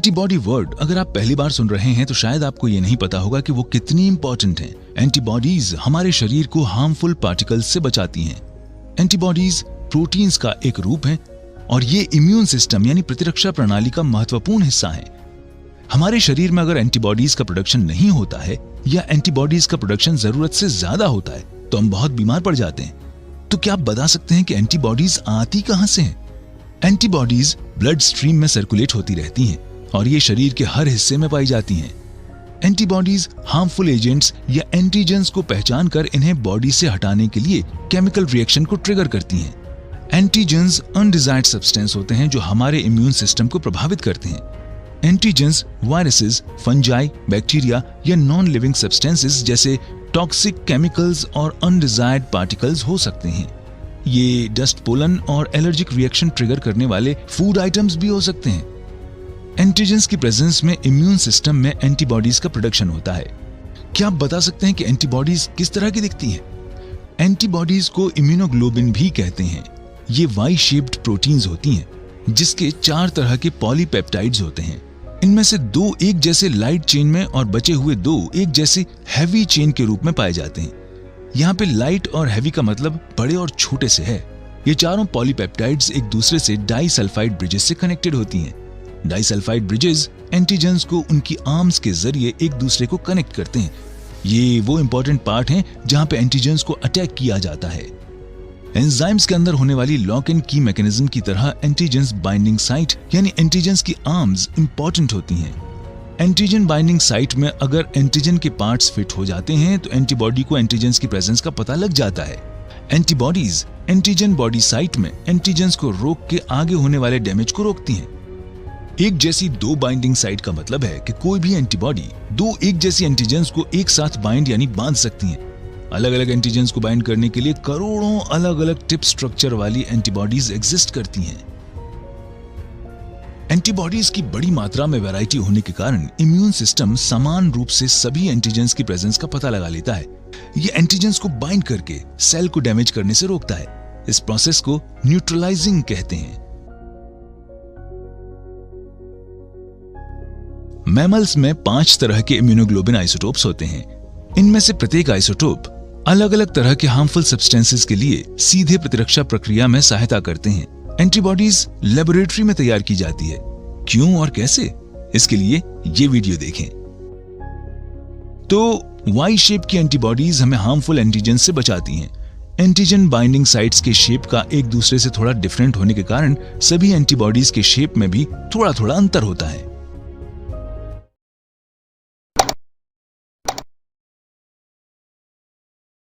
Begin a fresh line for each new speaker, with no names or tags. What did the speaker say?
Antibody word अगर आप पहली बार सुन रहे हैं तो शायद आपको ये नहीं पता होगा कि वो कितनी इंपॉर्टेंट हैं। एंटीबॉडीज हमारे शरीर को हार्मफुल पार्टिकल्स से बचाती हैं। एंटीबॉडीज प्रोटीन्स का एक रूप है और ये इम्यून सिस्टम यानी प्रतिरक्षा प्रणाली का महत्वपूर्ण हिस्सा है। हमारे शरीर में अगर एंटीबॉडीज का प्रोडक्शन नहीं होता है या एंटीबॉडीज का प्रोडक्शन जरूरत से ज्यादा होता है तो हम बहुत बीमार पड़ जाते हैं। तो क्या आप बता सकते हैं कि एंटीबॉडीज आती कहां से हैं? एंटीबॉडीज ब्लड स्ट्रीम में सर्कुलेट होती रहती हैं और ये शरीर के हर हिस्से में पाई जाती हैं। एंटीबॉडीज हार्मफुल एजेंट्स या एंटीजेंस को पहचान कर इन्हें बॉडी से हटाने के लिए केमिकल रिएक्शन को ट्रिगर करती हैं। एंटीजेंस अनडिजायर्ड सब्सटेंस होते हैं जो हमारे इम्यून सिस्टम को प्रभावित करते हैं। एंटीजेंस वायरसेस, फंजाई, बैक्टीरिया या नॉन लिविंग सब्सटेंसेस जैसे टॉक्सिक केमिकल्स और अनडिजायर्ड पार्टिकल्स हो सकते हैं। ये डस्ट, पोलन और एलर्जिक रिएक्शन ट्रिगर करने वाले फूड आइटम्स भी हो सकते हैं। एंटीजेंस की प्रेजेंस में इम्यून सिस्टम में एंटीबॉडीज का प्रोडक्शन होता है। क्या आप बता सकते हैं कि एंटीबॉडीज किस तरह की दिखती हैं? एंटीबॉडीज को इम्यूनोग्लोबिन भी कहते हैं। ये वाई शेप्ड प्रोटीन्स होती हैं जिसके 4 तरह के पॉलीपेप्टाइड्स होते हैं। इनमें से 2 एक जैसे लाइट चेन में और बचे हुए 2 एक जैसे हैवी चेन के रूप में पाए जाते हैं। यहाँ पे लाइट और हैवी का मतलब बड़े और छोटे से है। ये चारों पॉलीपेप्टाइड्स एक दूसरे से डाइसल्फाइड ब्रिजेस से कनेक्टेड होती हैं। डाइसल्फाइड ब्रिजेस एंटीजेंस को उनकी आर्म्स के जरिए एक दूसरे को कनेक्ट करते हैं। ये वो इंपॉर्टेंट पार्ट हैं जहां पे एंटीजेंस को अटैक किया जाता है। एंजाइम्स के अंदर होने वाली लॉक एंड की मैकेनिज्म की तरह एंटीजेंस बाइंडिंग साइट यानी एंटीजेंस की आर्म्स इंपॉर्टेंट होती हैं। एंटीजन बाइंडिंग साइट में अगर एंटीजन के पार्ट्स फिट हो जाते हैं तो एंटीबॉडी को एंटीजेंस की प्रेजेंस का पता लग जाता है। एंटीबॉडीज एंटीजन बॉडी साइट में एंटीजेंस को रोक के आगे होने वाले डैमेज को रोकती हैं। एक जैसी 2 बाइंडिंग साइट का मतलब है कि कोई भी एंटीबॉडी 2 एक जैसी एंटीजेंस को एक साथ बाइंड यानी बांध सकती हैं। अलग अलग एंटीजेंस को बाइंड करने के लिए करोड़ों अलग अलग टिप स्ट्रक्चर वाली एंटीबॉडीज एग्जिस्ट करती हैं। एंटीबॉडीज की बड़ी मात्रा में वैरायटी होने के कारण इम्यून सिस्टम समान रूप से सभी एंटीजेंस की प्रेजेंस का पता लगा लेता है। ये एंटीजेंस को बाइंड करके सेल को डैमेज करने से रोकता है। इस प्रोसेस को न्यूट्रलाइजिंग कहते हैं। मैमल्स में 5 तरह के इम्यूनोग्लोबिन आइसोटोप्स होते हैं। इनमें से प्रत्येक आइसोटोप अलग अलग तरह के हार्मफुल सब्सटेंसेस के लिए सीधे प्रतिरक्षा प्रक्रिया में सहायता करते हैं। एंटीबॉडीज लेबोरेटरी में तैयार की जाती है। क्यों और कैसे, इसके लिए ये वीडियो देखें। तो वाई शेप की एंटीबॉडीज हमें हार्मफुल एंटीजन से बचाती हैं। एंटीजन बाइंडिंग साइट्स के शेप का एक दूसरे से थोड़ा डिफरेंट होने के कारण सभी एंटीबॉडीज के शेप में भी थोड़ा थोड़ा अंतर होता है।